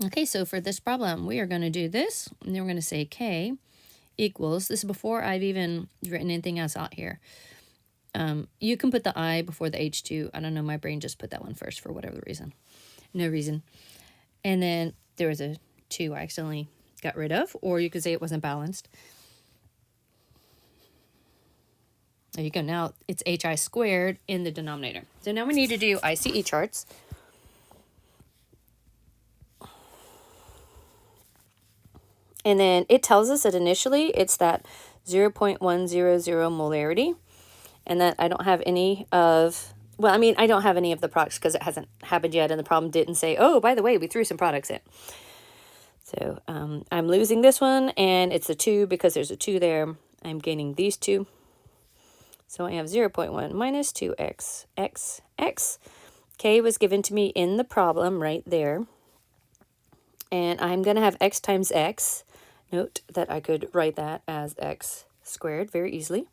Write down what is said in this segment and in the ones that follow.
Okay, so for this problem, we are going to do this, and then we're going to say k equals, this is before I've even written anything else out here. You can put the I before the H2. I don't know, my brain just put that one first for whatever reason. No reason. And then there was a 2 I accidentally got rid of, or you could say it wasn't balanced. There you go. Now it's HI squared in the denominator. So now we need to do ICE charts. And then it tells us that initially it's that 0.100 molarity. And that I don't have any of, well, I mean, I don't have any of the products because it hasn't happened yet. And the problem didn't say, oh, by the way, we threw some products in. So I'm losing this one, and it's a 2 because there's a 2 there. I'm gaining these 2. So I have 0.1 minus 2x, x. K was given to me in the problem right there. And I'm going to have x times x. Note that I could write that as x squared very easily.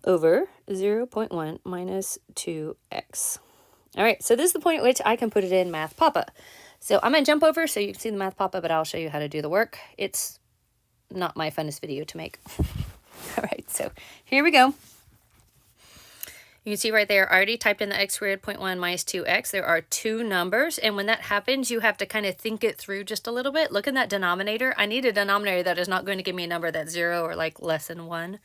Over 0.1 minus 2x. All right, so this is the point at which I can put it in Math Papa. So I'm going to jump over so you can see the Math Papa, but I'll show you how to do the work. It's not my funnest video to make. All right, so here we go. You can see right there, I already typed in the x squared 0.1 minus 2x. There are 2 numbers, and when that happens, you have to kind of think it through just a little bit. Look in that denominator. I need a denominator that is not going to give me a number that's 0 or like less than 1.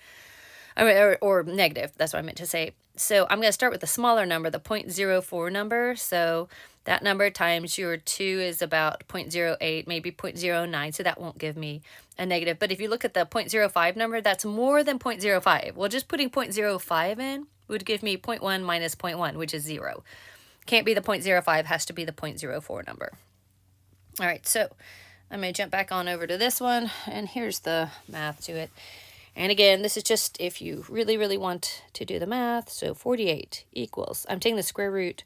Or negative, that's what I meant to say. So I'm going to start with the smaller number, the 0.04 number. So that number times your 2 is about 0.08, maybe 0.09, so that won't give me a negative. But if you look at the 0.05 number, that's more than 0.05. Well, just putting 0.05 in would give me 0.1 minus 0.1, which is 0. Can't be the 0.05, has to be the 0.04 number. All right, so I'm going to jump back on over to this one, and here's the math to it. And again, this is just if you really, really want to do the math. So 48 equals, I'm taking the square root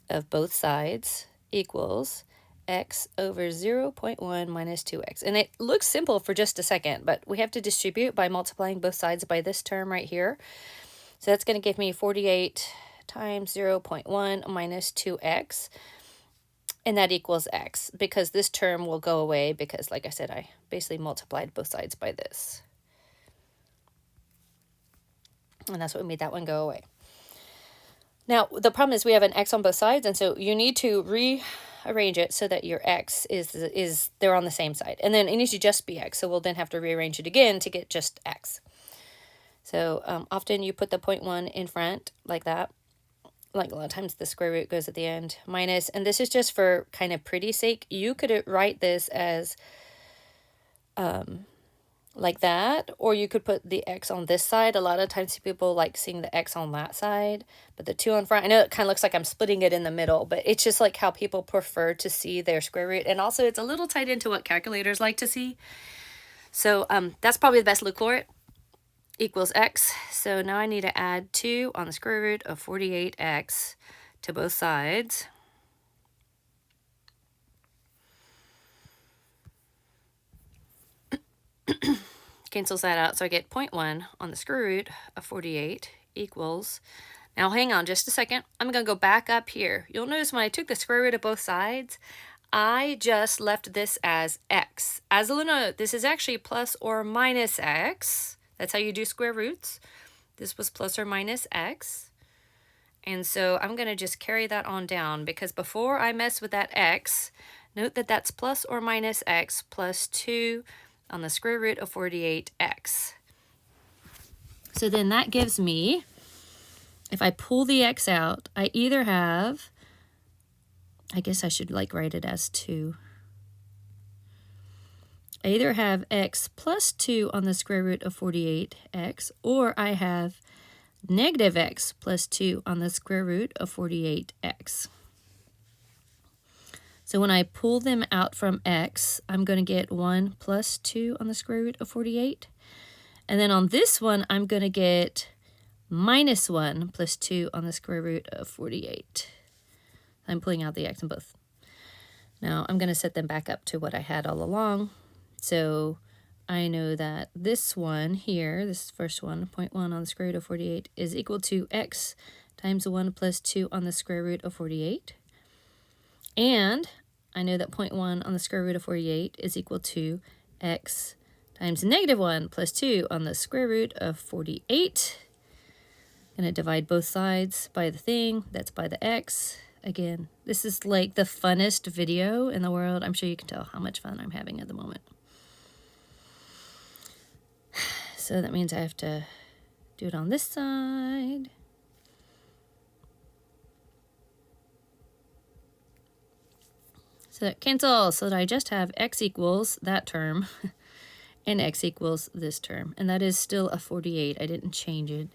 of both sides, equals x over 0.1 minus 2x. And it looks simple for just a second, but we have to distribute by multiplying both sides by this term right here. So that's going to give me 48 times 0.1 minus 2x. And that equals x, because this term will go away because, like I said, I basically multiplied both sides by this. And that's what made that one go away. Now, the problem is we have an x on both sides, and so you need to rearrange it so that your x is they're on the same side. And then it needs to just be x, so we'll then have to rearrange it again to get just x. So often you put the 0.1 in front like that. Like a lot of times the square root goes at the end, minus, and this is just for kind of pretty sake. You could write this as like that, or you could put the x on this side. A lot of times people like seeing the x on that side, but the 2 on front, I know it kind of looks like I'm splitting it in the middle, but it's just like how people prefer to see their square root. And also it's a little tied into what calculators like to see. So that's probably the best look for it. Equals x. So now I need to add 2 on the square root of 48x to both sides. Cancels that out, so I get 0.1 on the square root of 48 equals, now hang on just a second, I'm going to go back up here. You'll notice when I took the square root of both sides, I just left this as x. As a little note, this is actually plus or minus x. That's how you do square roots. This was plus or minus x. And so I'm going to just carry that on down, because before I mess with that x, note that that's plus or minus x plus 2 on the square root of 48x. So then that gives me, if I pull the x out, I either have, I guess I should like write it as 2. I either have x plus 2 on the square root of 48x, or I have negative x plus 2 on the square root of 48x. So when I pull them out from x, I'm going to get 1 plus 2 on the square root of 48. And then on this one, I'm going to get minus 1 plus 2 on the square root of 48. I'm pulling out the x in both. Now I'm going to set them back up to what I had all along. So I know that this one here, this first one, 0.1 on the square root of 48, is equal to x times 1 plus 2 on the square root of 48. And I know that 0.1 on the square root of 48 is equal to x times -1 plus 2 on the square root of 48. I'm going to divide both sides by the thing. That's by the x. Again, this is like the funnest video in the world. I'm sure you can tell how much fun I'm having at the moment. So that means I have to do it on this side. So that cancels, so that I just have x equals that term and x equals this term. And that is still a 48. I didn't change it.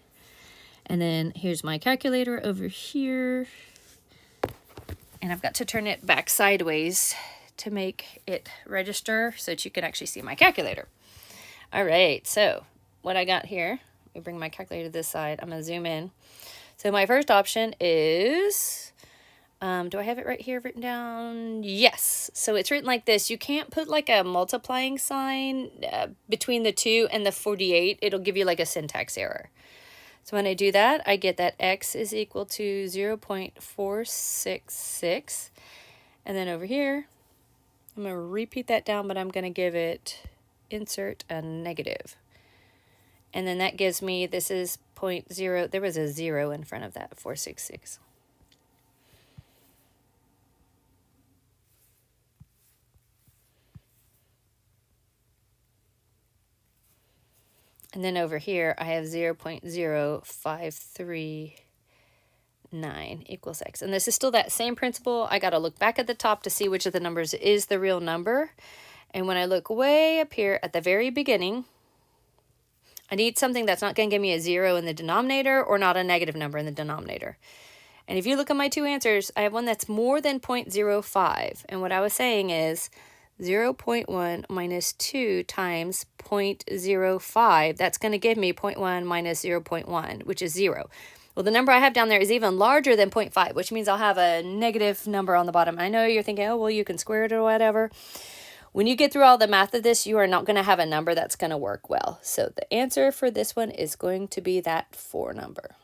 And then here's my calculator over here. And I've got to turn it back sideways to make it register so that you can actually see my calculator. All right, so what I got here, let me bring my calculator to this side. I'm going to zoom in. So my first option is, do I have it right here written down? Yes. So it's written like this. You can't put like a multiplying sign between the 2 and the 48. It'll give you like a syntax error. So when I do that, I get that x is equal to 0.466. And then over here, I'm going to repeat that down, but I'm going to give it, insert a negative. And then that gives me, this is 0.0, there was a 0 in front of that, 466. And then over here, I have 0.0539 equals x. And this is still that same principle. I got to look back at the top to see which of the numbers is the real number. And when I look way up here at the very beginning, I need something that's not going to give me a 0 in the denominator or not a negative number in the denominator. And if you look at my two answers, I have one that's more than 0.05. And what I was saying is 0.1 minus 2 times 0.05. That's going to give me 0.1 minus 0.1, which is 0. Well, the number I have down there is even larger than 0.5, which means I'll have a negative number on the bottom. I know you're thinking, oh, well, you can square it or whatever. When you get through all the math of this, you are not going to have a number that's going to work well. So the answer for this one is going to be that 4 number.